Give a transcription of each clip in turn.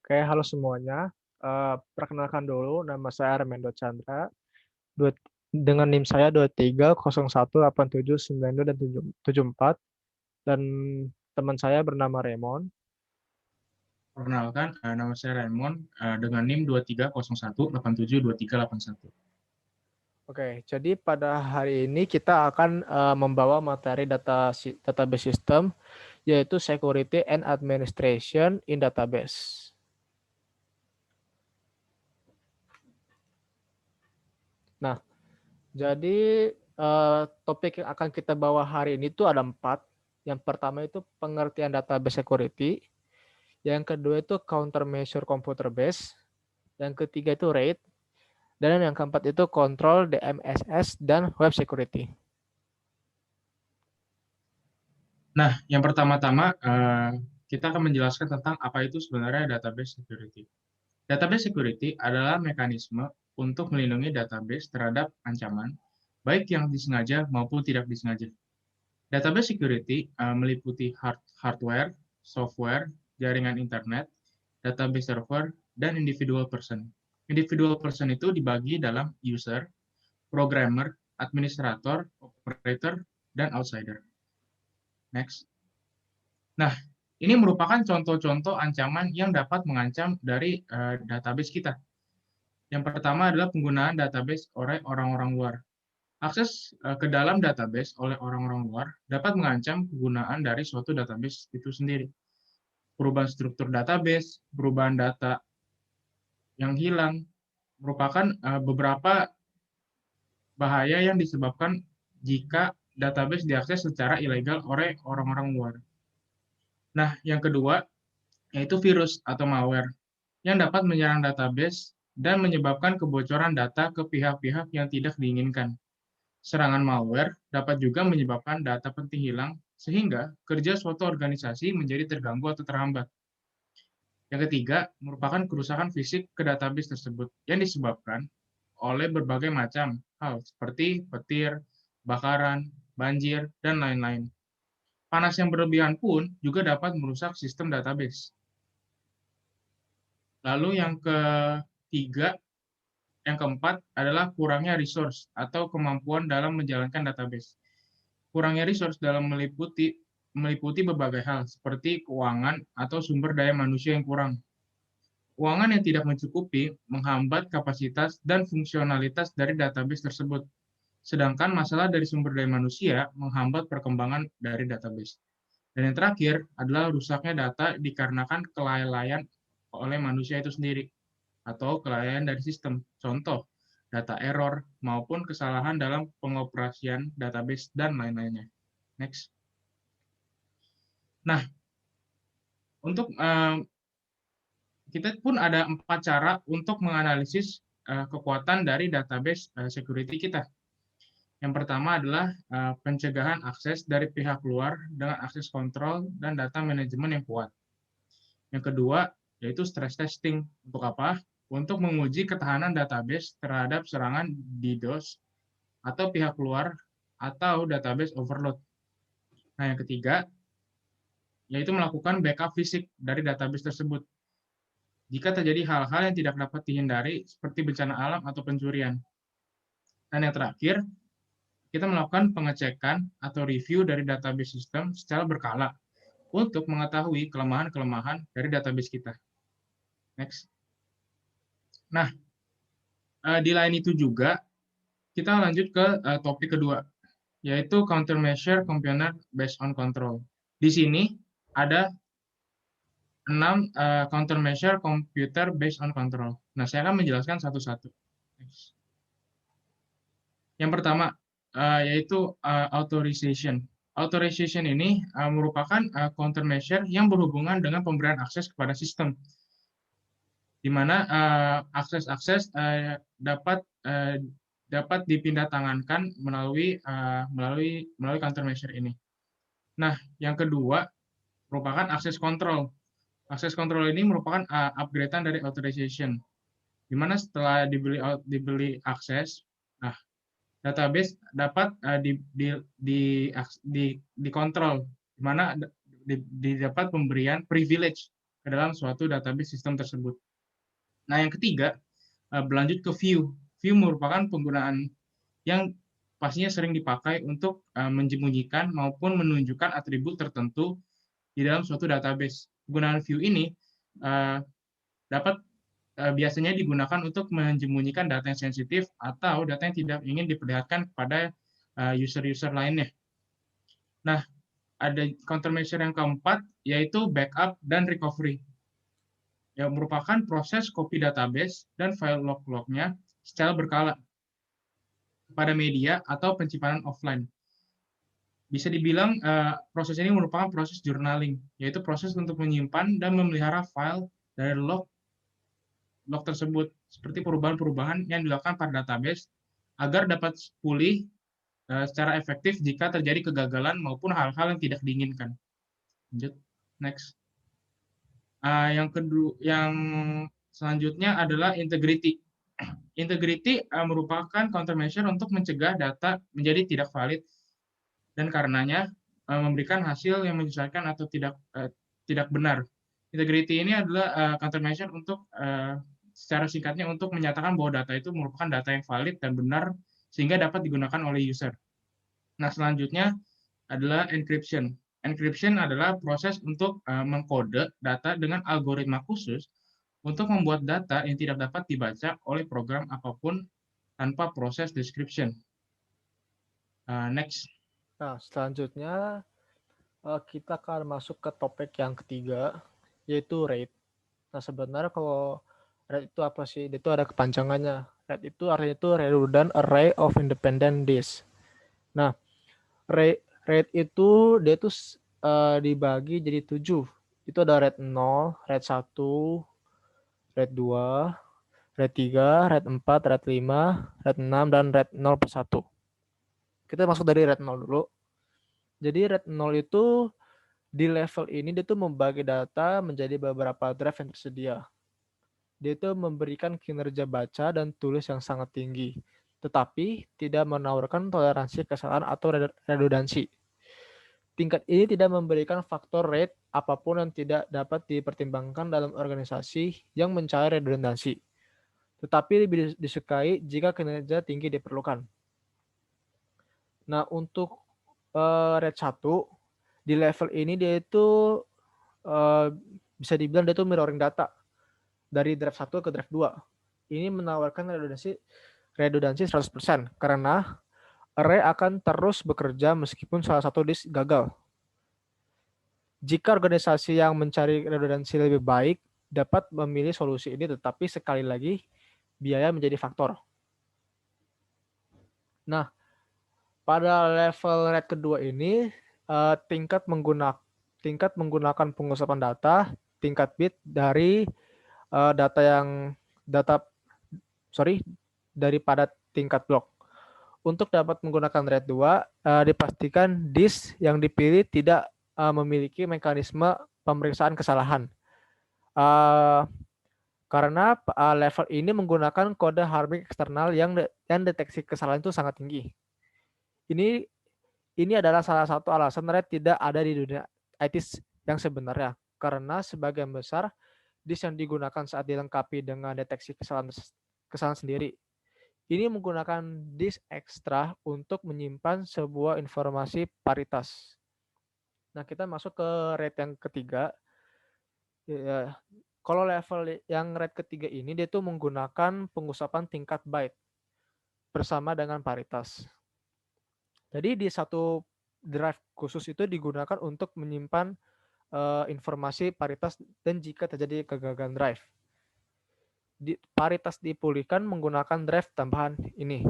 Oke, halo semuanya. Perkenalkan dulu, nama saya Armando Chandra. Dua- Dengan NIM saya 23018792 dan 74. Dan teman saya bernama Raymond. Perkenalkan, nama saya Raymond dengan NIM 2301872381. Oke, jadi pada hari ini kita akan membawa materi database system, yaitu Security and Administration in Database. Nah, jadi topik yang akan kita bawa hari ini tuh ada 4. Yang pertama itu pengertian database security. Yang kedua itu countermeasure computer base. Yang ketiga itu RAID. Dan yang keempat itu control DMSS dan web security. Nah, yang pertama-tama kita akan menjelaskan tentang apa itu sebenarnya database security. Database security adalah mekanisme untuk melindungi database terhadap ancaman, baik yang disengaja maupun tidak disengaja. Database security meliputi hardware, software, jaringan internet, database server, dan individual person. Individual person itu dibagi dalam user, programmer, administrator, operator, dan outsider. Next. Nah, ini merupakan contoh-contoh ancaman yang dapat mengancam dari database kita. Yang pertama adalah penggunaan database oleh orang-orang luar. Akses ke dalam database oleh orang-orang luar dapat mengancam penggunaan dari suatu database itu sendiri. Perubahan struktur database, perubahan data yang hilang, merupakan beberapa bahaya yang disebabkan jika database diakses secara ilegal oleh orang-orang luar. Nah, yang kedua, yaitu virus atau malware, yang dapat menyerang database dan menyebabkan kebocoran data ke pihak-pihak yang tidak diinginkan. Serangan malware dapat juga menyebabkan data penting hilang, sehingga kerja suatu organisasi menjadi terganggu atau terhambat. Yang ketiga, merupakan kerusakan fisik ke database tersebut yang disebabkan oleh berbagai macam hal seperti petir, bakaran, banjir, dan lain-lain. Panas yang berlebihan pun juga dapat merusak sistem database. Lalu yang ketiga, yang keempat adalah kurangnya resource atau kemampuan dalam menjalankan database. Kurangnya resource dalam meliputi berbagai hal seperti keuangan atau sumber daya manusia yang kurang. Keuangan yang tidak mencukupi menghambat kapasitas dan fungsionalitas dari database tersebut. Sedangkan masalah dari sumber daya manusia menghambat perkembangan dari database. Dan yang terakhir adalah rusaknya data dikarenakan kelalaian oleh manusia itu sendiri atau kelalaian dari sistem. Contoh, data error maupun kesalahan dalam pengoperasian database dan lain-lainnya. Next. Nah, untuk kita pun ada 4 cara untuk menganalisis kekuatan dari database security kita. Yang pertama adalah pencegahan akses dari pihak luar dengan akses kontrol dan data manajemen yang kuat. Yang kedua, yaitu stress testing. Untuk apa? Untuk menguji ketahanan database terhadap serangan DDoS atau pihak luar atau database overload. Nah, yang ketiga, yaitu melakukan backup fisik dari database tersebut jika terjadi hal-hal yang tidak dapat dihindari seperti bencana alam atau pencurian. Dan yang terakhir, kita melakukan pengecekan atau review dari database sistem secara berkala untuk mengetahui kelemahan-kelemahan dari database kita. Next. Nah, di lain itu juga, kita lanjut ke topik kedua, yaitu countermeasure component based on control. Di sini ada 6 countermeasure computer based on control. Nah, saya akan menjelaskan satu-satu. Yang pertama, yaitu authorization. Authorization ini merupakan countermeasure yang berhubungan dengan pemberian akses kepada sistem, di mana akses-akses dapat dipindahtangankan melalui countermeasure ini. Nah, yang kedua merupakan akses kontrol. Akses kontrol ini merupakan upgradean dari authorization, di mana setelah dibeli akses, nah database dapat dikontrol, di mana didapat pemberian privilege ke dalam suatu database sistem tersebut. Nah, yang ketiga, berlanjut ke view. View merupakan penggunaan yang pastinya sering dipakai untuk menjemunyikan maupun menunjukkan atribut tertentu di dalam suatu database. Penggunaan view ini dapat biasanya digunakan untuk menjemunyikan data yang sensitif atau data yang tidak ingin diperlihatkan kepada user-user lainnya. Nah, ada countermeasure yang keempat, yaitu backup dan recovery, yang merupakan proses copy database dan file log-lognya secara berkala pada media atau penyimpanan offline. Bisa dibilang proses ini merupakan proses journaling, yaitu proses untuk menyimpan dan memelihara file dari log tersebut, seperti perubahan-perubahan yang dilakukan pada database agar dapat pulih secara efektif jika terjadi kegagalan maupun hal-hal yang tidak diinginkan. Lanjut, next. Yang selanjutnya adalah integrity. Integrity merupakan countermeasure untuk mencegah data menjadi tidak valid dan karenanya memberikan hasil yang menyesuaikan atau tidak benar. Integrity ini adalah countermeasure untuk secara singkatnya untuk menyatakan bahwa data itu merupakan data yang valid dan benar sehingga dapat digunakan oleh user. Nah, selanjutnya adalah encryption. Encryption adalah proses untuk mengkode data dengan algoritma khusus untuk membuat data yang tidak dapat dibaca oleh program apapun tanpa proses description. Next. Nah, selanjutnya kita akan masuk ke topik yang ketiga, yaitu RAID. Nah, sebenarnya kalau RAID itu apa sih? Itu ada kepanjangannya. RAID itu artinya itu Redundant Array of Independent Disk. Nah, RAID itu dia tuh dibagi jadi 7. Itu ada RAID 0, RAID 1, RAID 2, RAID 3, RAID 4, RAID 5, RAID 6, dan RAID 0+1. Kita masuk dari RAID 0 dulu. Jadi RAID 0 itu di level ini dia tuh membagi data menjadi beberapa drive yang tersedia. Dia itu memberikan kinerja baca dan tulis yang sangat tinggi, tetapi tidak menawarkan toleransi kesalahan atau redundansi. Tingkat ini tidak memberikan faktor rate apapun yang tidak dapat dipertimbangkan dalam organisasi yang mencari redundansi, tetapi lebih disukai jika kinerja tinggi diperlukan. Nah, untuk rate 1, di level ini dia itu bisa dibilang dia itu mirroring data dari drive 1 ke drive 2. Ini menawarkan redundansi 100% karena array akan terus bekerja meskipun salah satu disk gagal. Jika organisasi yang mencari redundansi lebih baik dapat memilih solusi ini, tetapi sekali lagi biaya menjadi faktor. Nah, pada level RAID kedua ini tingkat menggunakan pengusapan data, tingkat bit dari daripada tingkat blok. Untuk dapat menggunakan RAID 2, dipastikan disk yang dipilih tidak memiliki mekanisme pemeriksaan kesalahan. Karena level ini menggunakan kode hardware eksternal yang deteksi kesalahan itu sangat tinggi. Ini adalah salah satu alasan RAID tidak ada di dunia IT yang sebenarnya, karena sebagian besar disk yang digunakan saat dilengkapi dengan deteksi kesalahan sendiri. Ini menggunakan disk ekstra untuk menyimpan sebuah informasi paritas. Nah, kita masuk ke RAID yang ketiga. Ya, kalau level yang RAID ketiga ini dia tuh menggunakan pengusapan tingkat byte bersama dengan paritas. Jadi di satu drive khusus itu digunakan untuk menyimpan informasi paritas dan jika terjadi kegagalan drive. Paritas dipulihkan menggunakan drive tambahan ini.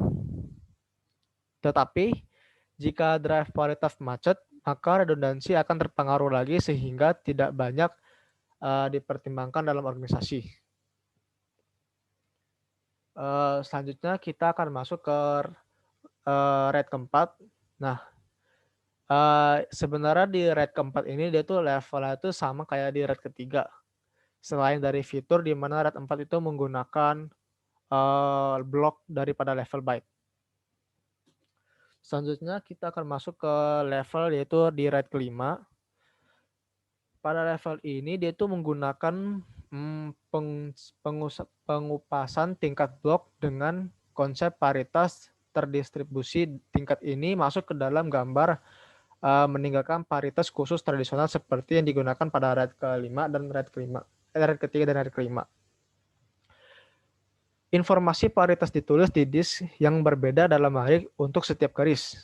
Tetapi jika drive paritas macet, maka redundansi akan terpengaruh lagi sehingga tidak banyak dipertimbangkan dalam organisasi. Selanjutnya kita akan masuk ke RAID keempat. Nah, sebenarnya di RAID keempat ini dia tuh levelnya itu sama kayak di RAID ketiga. Selain dari fitur di mana RAID 4 itu menggunakan blok daripada level byte. Selanjutnya kita akan masuk ke level yaitu di RAID kelima. pada level ini dia tuh menggunakan pengupasan tingkat blok dengan konsep paritas terdistribusi. Tingkat ini masuk ke dalam gambar meninggalkan paritas khusus tradisional seperti yang digunakan pada RAID kelima dan RAID ketiga dan RAID kelima. Informasi paritas ditulis di disk yang berbeda dalam hari untuk setiap garis.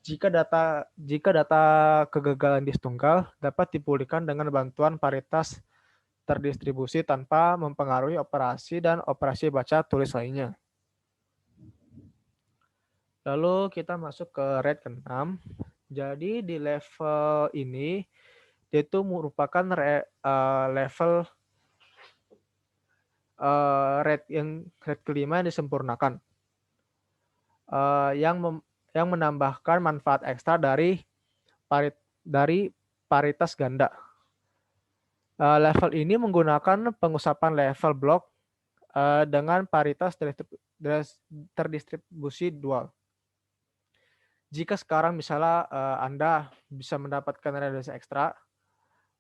Jika data kegagalan disk tunggal dapat dipulihkan dengan bantuan paritas terdistribusi tanpa mempengaruhi operasi dan operasi baca tulis lainnya. Lalu kita masuk ke RAID ke-6. Jadi di level ini dia itu merupakan level RAID kelima yang disempurnakan, yang menambahkan manfaat ekstra dari paritas ganda. Level ini menggunakan pengusapan level blok dengan paritas terdistribusi dual. Jika sekarang misalnya Anda bisa mendapatkan radiasi ekstra,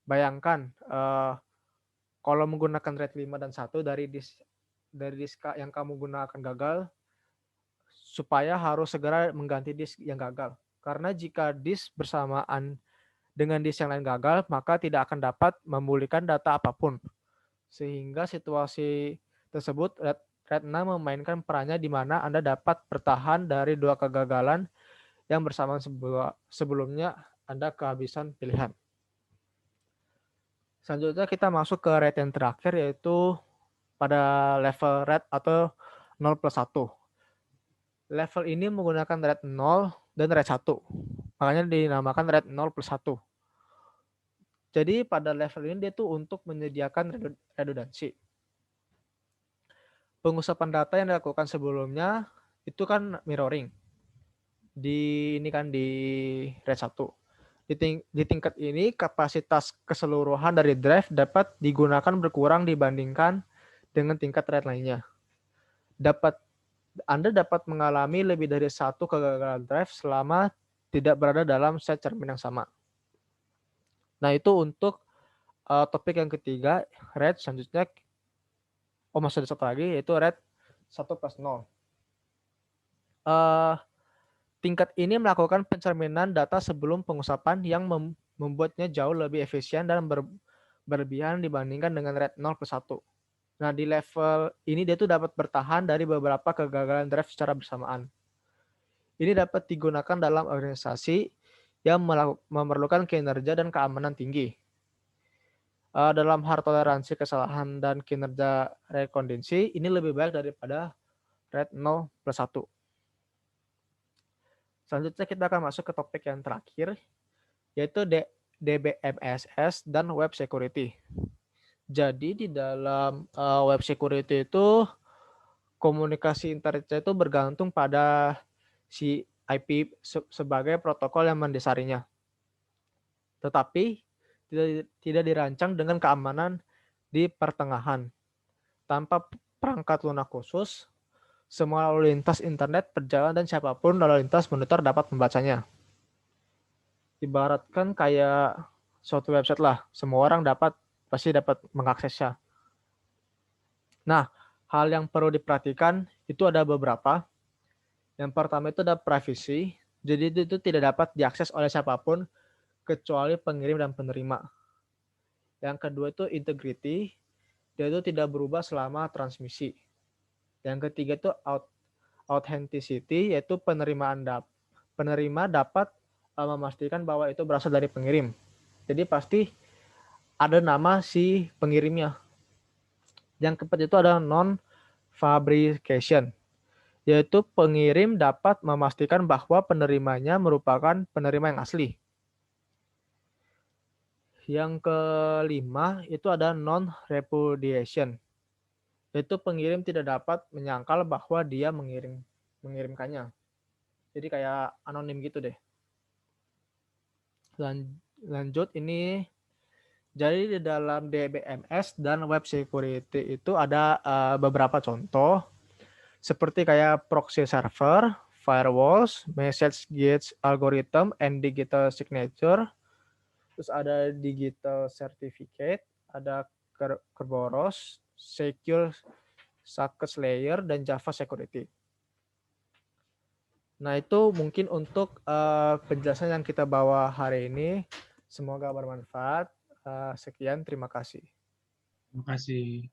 bayangkan kalau menggunakan RAID 5 dan 1 dari disk yang kamu gunakan gagal, supaya harus segera mengganti disk yang gagal. Karena jika disk bersamaan dengan disk yang lain gagal, maka tidak akan dapat memulihkan data apapun. Sehingga situasi tersebut RAID 6 memainkan perannya di mana Anda dapat bertahan dari dua kegagalan yang bersamaan sebelumnya Anda kehabisan pilihan. Selanjutnya kita masuk ke RAID yang terakhir, yaitu pada level RAID atau 0+1. Level ini menggunakan RAID 0 dan RAID 1. Makanya dinamakan RAID 0+1. Jadi pada level ini dia tuh untuk menyediakan redundansi. Pengusapan data yang dilakukan sebelumnya itu kan mirroring. Di RAID 1. Di tingkat ini kapasitas keseluruhan dari drive dapat digunakan berkurang dibandingkan dengan tingkat RAID lainnya. Anda dapat mengalami lebih dari satu kegagalan drive selama tidak berada dalam set cermin yang sama. Nah, itu untuk topik yang ketiga, RAID. Selanjutnya, masih ada satu lagi, yaitu RAID 1+0. Tingkat ini melakukan pencerminan data sebelum pengusapan yang membuatnya jauh lebih efisien dan berlebihan dibandingkan dengan RAID 0+1. Nah, di level ini dia tuh dapat bertahan dari beberapa kegagalan drive secara bersamaan. Ini dapat digunakan dalam organisasi yang memerlukan kinerja dan keamanan tinggi. Dalam hal toleransi kesalahan dan kinerja RAID kondisi, ini lebih baik daripada RAID 0+1. Selanjutnya kita akan masuk ke topik yang terakhir, yaitu DBMSS dan Web Security. Jadi di dalam Web Security itu komunikasi internetnya itu bergantung pada si IP sebagai protokol yang mendasarinya. Tetapi tidak dirancang dengan keamanan di pertengahan. Tanpa perangkat lunak khusus, semua lalu lintas internet berjalan dan siapapun lalu lintas monitor dapat membacanya. Ibaratkan kayak suatu website lah, semua orang pasti dapat mengaksesnya. Nah, hal yang perlu diperhatikan itu ada beberapa. Yang pertama itu ada privacy, jadi itu tidak dapat diakses oleh siapapun kecuali pengirim dan penerima. Yang kedua itu integrity, dia itu tidak berubah selama transmisi. Yang ketiga itu authenticity, yaitu penerima dapat memastikan bahwa itu berasal dari pengirim. Jadi pasti ada nama si pengirimnya. Yang keempat itu ada non-fabrication, yaitu pengirim dapat memastikan bahwa penerimanya merupakan penerima yang asli. Yang kelima itu ada non-repudiation, yaitu pengirim tidak dapat menyangkal bahwa dia mengirimkannya. Jadi kayak anonim gitu deh. Lanjut ini, jadi di dalam DBMS dan Web Security itu ada beberapa contoh seperti kayak proxy server, firewalls, message gates algorithm, and digital signature. terus ada digital certificate, ada Kerberos, secure success layer, dan Java security. Nah, itu mungkin untuk penjelasan yang kita bawa hari ini. Semoga bermanfaat. Sekian, terima kasih. Terima kasih.